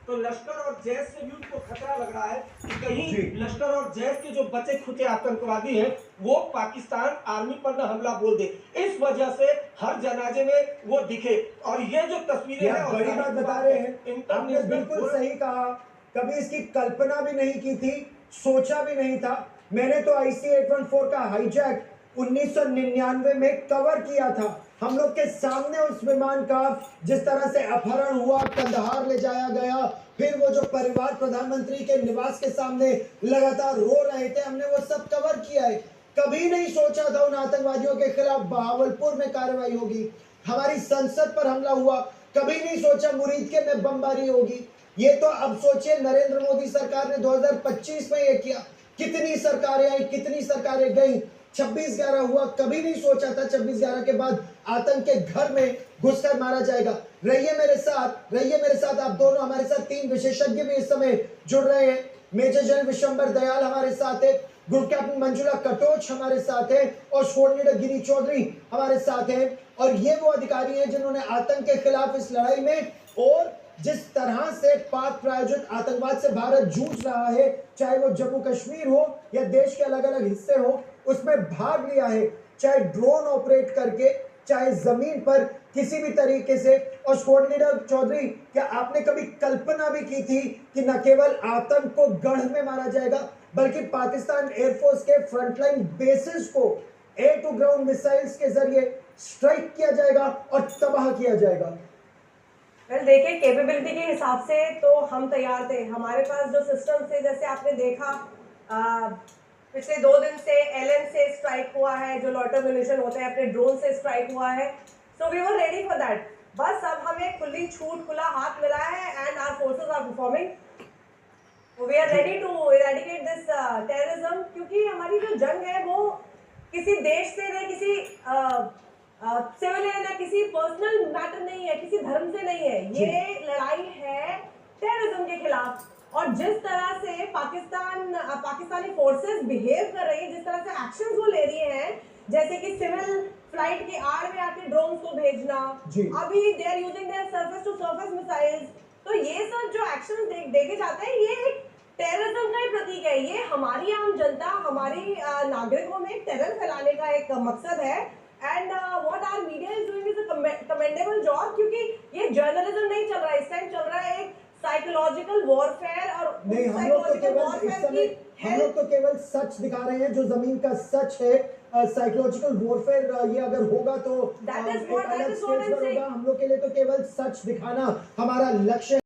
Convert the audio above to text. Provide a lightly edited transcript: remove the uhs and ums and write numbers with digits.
तो लश्कर और जैश से भी उनको खतरा लग रहा है कि कहीं लश्कर और जैश के जो बचे खुचे आतंकवादी हैं वो पाकिस्तान आर्मी पर न हमला बोल दे, इस वजह से हर जनाजे में वो दिखे। और ये जो तस्वीरें हैं बड़ी बात बता रहे हैं, आपने बिल्कुल सही कहा। कभी इसकी कल्पना भी नहीं की थी, सोचा भी नहीं था। मैंने तो IC-814 का हाईजैक 1999 में कवर किया था। हम लोग के सामने उस विमान का जिस तरह से अपहरण हुआ, कंदहार ले जाया गया, फिर वो जो परिवार प्रधानमंत्री के निवास के सामने लगातार रो रहे थे, हमने वो सब कवर किया है। कभी नहीं सोचा था उन आतंकवादियों के खिलाफ बहावलपुर में कार्रवाई होगी, हमारी संसद पर हमला हुआ। कभी नहीं सोचा मुरीद के में बमबारी होगी। ये तो अब सोचिए, नरेंद्र मोदी सरकार ने 2025 में ये किया। कितनी सरकारें आई, कितनी सरकारें गई, 26/11 हुआ। कभी नहीं सोचा था 26/11 के बाद आतंक के घर में घुसकर मारा जाएगा। रहिए मेरे साथ आप दोनों, हमारे साथ 3 विशेषज्ञ भी इस समय जुड़ रहे हैं। मेजर जनरल विशंबर दयाल हमारे साथ है, ग्रुप कैप्टन मंजुला कटोच हमारे साथ है, और स्क्वाड लीडर गिरी चौधरी हमारे साथ हैं। और ये वो अधिकारी हैं जिन्होंने आतंक के खिलाफ इस लड़ाई में, और जिस तरह से पाक प्रायोजित आतंकवाद से भारत जूझ रहा है, चाहे वो जम्मू कश्मीर हो या देश के अलग अलग हिस्से हो, उसमें भाग लिया है, चाहे ड्रोन ऑपरेट करके, चाहे जमीन पर किसी भी तरीके से। और स्क्वाड लीडर चौधरी, क्या आपने कभी कल्पना भी की थी कि न केवल आतंक को गढ़ में मारा जाएगा, बल्कि पाकिस्तान एयरफोर्स के फ्रंटलाइन बेसिस को एयर टू ग्राउंड मिसाइल्स के जरिए स्ट्राइक किया जाएगा और तबाह किया जाएगा? देखिए, कैपेबिलिटी के हिसाब से तो हम तैयार थे। हमारे पास जो सिस्टम थे, जैसे आपने देखा पिछले 2 दिन से LN से स्ट्राइक हुआ है, जो लॉटर म्यूनिशन होते हैं अपने ड्रोन से स्ट्राइक हुआ है। So we were ready for that. बस अब हमें खुला हाथ मिला है and our forces are performing. We are ready to eradicate this terrorism, क्योंकि हमारी जो जंग है वो किसी देश से नहीं, किसी सिविलियन या किसी पर्सनल मैटर नहीं है, किसी धर्म से नहीं है। ये लड़ाई है टेररिज्म के खिलाफ। और जिस तरह से पाकिस्तानी फोर्सेस बिहेव कर रही है, जिस तरह से एक्शंस वो ले रही हैं, जैसे कि सिविल फ्लाइट की आड़ में आके ड्रोन्स को भेजना, अभी they are using their surface to surface missiles, तो ये सब जो एक्शंस देखे जाते हैं, ये एक टेररिज्म का ही प्रतीक है। ये हमारी आम जनता, हमारी नागरिकों में टेरर फैलाने का एक मकसद है। And what our media is doing is a commendable job, क्योंकि ये जर्नलिज्म नहीं चल रहा है, इस टाइम चल रहा है एक साइकोलॉजिकल वॉरफेयर। और नहीं, हम लोग तो केवल सच दिखा रहे हैं, जो जमीन का सच है। साइकोलॉजिकल वॉरफेयर ये अगर होगा तो दैट इज व्हाट हम लोग के लिए तो केवल सच दिखाना हमारा लक्ष्य है।